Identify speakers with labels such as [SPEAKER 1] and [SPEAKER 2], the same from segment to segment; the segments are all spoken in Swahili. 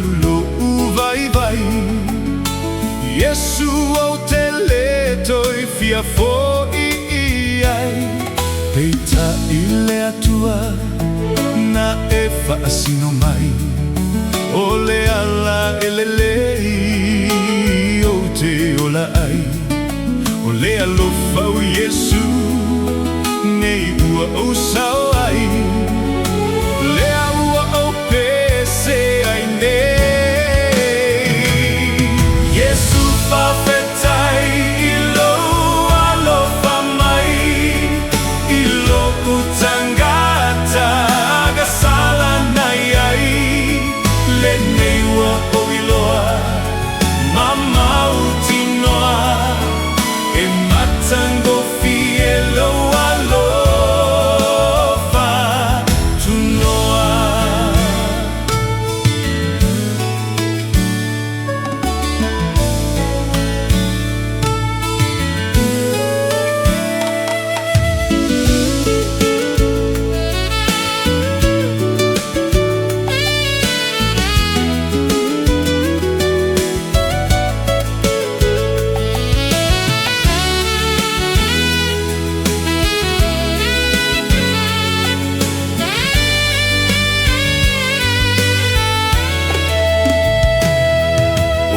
[SPEAKER 1] lulo uvai-vai. Iesu au te letoi fia fo'i ai. Peita I le atua na e whaasino mai. O le ala e le lei o te ola ai. O le alofa o Iesu nei ua o sao ai. Lea ua o pese ai nei. Iesu fa'afetai Iloa alofa mai. Ilo utangata agasala nai ai. Le nei ua Ou Iloa ma Mautinoa. E matango fielo alofa tunoa.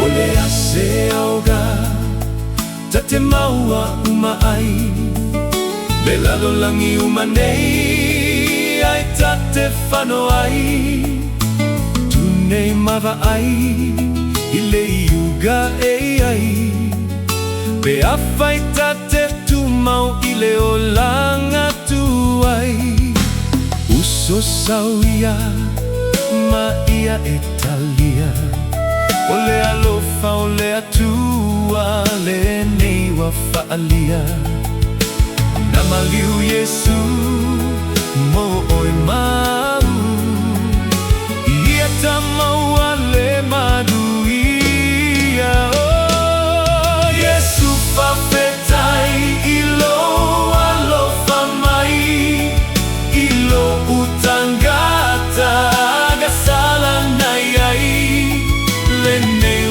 [SPEAKER 1] Olea se auga ta te maua uma ai. Le lalo langi uma nei ai ta te whano ai. Tu nei mawa ai I le iuga e ai. Pe awhai ta te tumau I le o langa tu ai. Uso sau ia ma ia e talia. O le alofa o le atua le nei wa whaalia. Na maliu Iesu mo oi mau. Ia ta maua le maduia. Oh, Iesu fa'afetai Iloa alofa mai. Ilo utangata agasala nai ai. Le nei